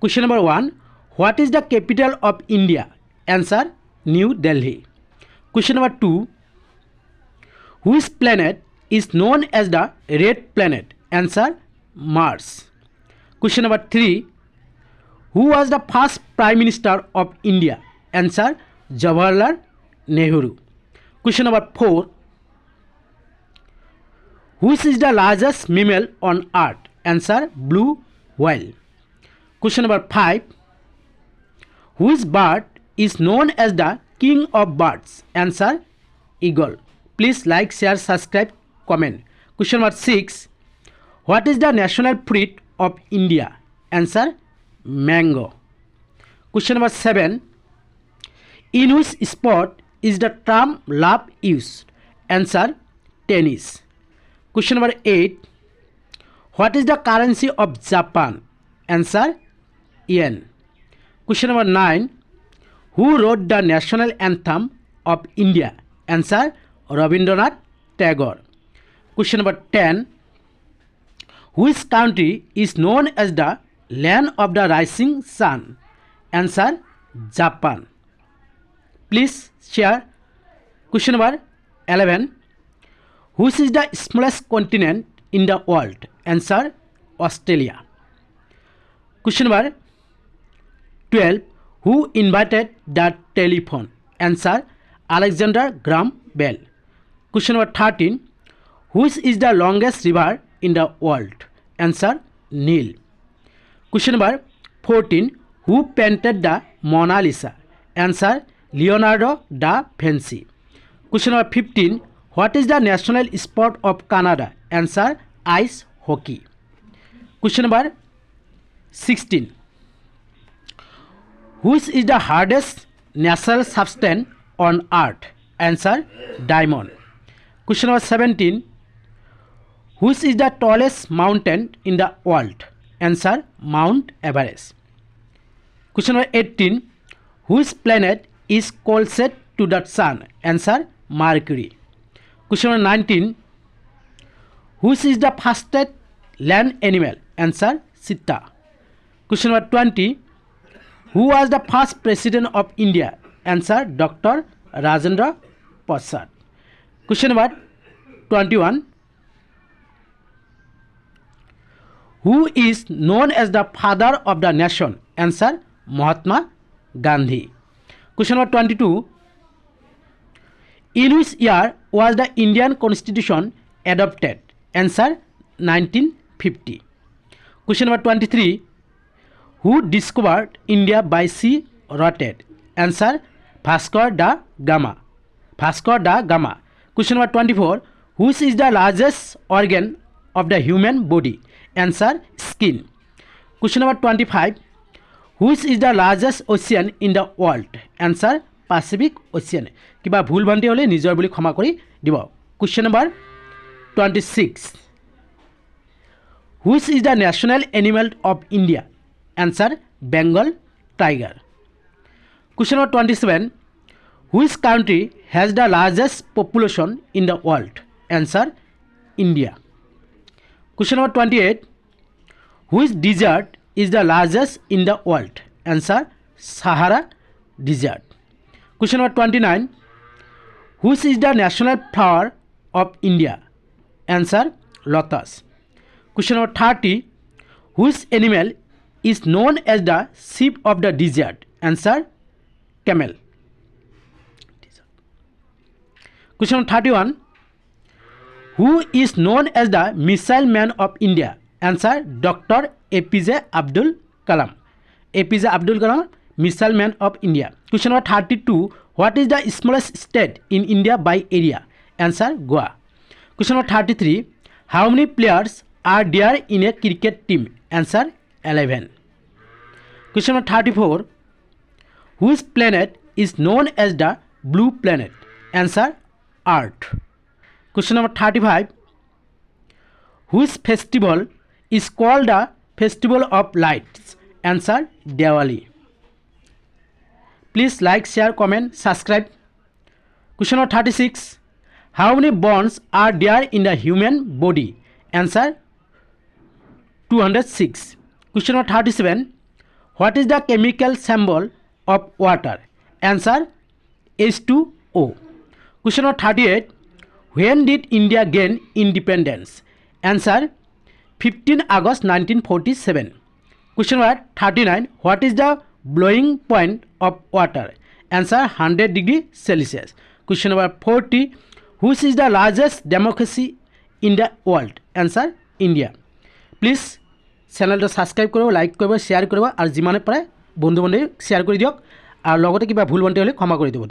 Question number 1. What is the capital of India? Answer, New Delhi. Question number 2. Which planet is known as the red planet? Answer, Mars. Question number 3. Who was the first Prime Minister of India? Answer, Jawaharlal Nehru. Question number 4. Which is the largest mammal on earth? Answer, blue whale. Question number 5. Which bird is known as the king of birds? Answer, eagle. Please like, share, subscribe, comment. Question number 6. What is the national fruit of India? Answer, mango. Question number 7. In which sport is the term love used? Answer, tennis. Question number 8. What is the currency of Japan? Answer, yen. Question number 9. Who wrote the national anthem of India? Answer, Rabindranath Tagore. Question number 10. Which country is known as the land of the rising sun? Answer, Japan. Please share. Question number 11. Which is the smallest continent in the world? Answer, Australia. Question number 12. Who invented the telephone? Answer, Alexander Graham Bell. Question number 13. Which is the longest river in the world? Answer, Nile. Question number 14. Who painted the Mona Lisa? Answer, Leonardo da Vinci. Question number 15. What is the national sport of Canada? Answer, ice hockey. Question number 16. Which is the hardest natural substance on earth? Answer, diamond. Question number 17. Which is the tallest mountain in the world? Answer, Mount Everest. Question number 18. Which planet is closest to the sun? Answer, Mercury. Question number 19. Which is the fastest land animal? Answer, cheetah. Question number 20. Who was the first president of India? Answer, Dr. Rajendra Prasad. Question number 21. Who is known as the father of the nation? Answer, Mahatma Gandhi. Question number 22. In which year was the Indian Constitution adopted? Answer, 1950. Question number 23. Who discovered India by sea route? Answer, Vasco da Gama. Vasco da Gama. Question number 24. Which is the largest organ of the human body? Answer, skin. Question number 25. Which is the largest ocean in the world? Answer, Pacific Ocean. Kiba bhul bhanti hole nijor boli khoma kori dibo. Question number 26. Which is the national animal of India? Answer, Bengal tiger. Question number 27. Which country has the largest population in the world? Answer, India. Question number 28. Which desert is the largest in the world? Answer, Sahara desert. Question number 29. Which is the national flower of India? Answer, lotus. Question number 30. Which animal is known as the sheep of the desert? Answer, camel. Question number 31. Who is known as the missile man of India? Answer, Dr. APJ Abdul Kalam. APJ Abdul Kalam, missile man of India. Question number 32. What is the smallest state in India by area? Answer, Goa. Question number 33. How many players are there in a cricket team? Answer, 11. Question number 34. Which planet is known as the blue planet? Answer, Earth. Question number 35. Which festival is called the Festival of Lights? Answer, Diwali. Please like, share, comment, subscribe. Question number 36. How many bones are there in the human body? Answer, 206. Question number 37. What is the chemical symbol of water? Answer H2O. Question number 38. When did India gain independence? Answer 15 August 1947. Question number 39. What is the boiling point of water? Answer 100 degree Celsius. Question number 40. Which is the largest democracy in the world? Answer India. Please চেনেলটো subscribe কৰিব, like কৰিব, share কৰিব আৰু যিমানে পাৰে বন্ধু বান্ধৱীক share কৰি দিয়ক আৰু লগতে কিবা ভুল ভ্ৰান্তি হ'লে ক্ষমা কৰি দিব।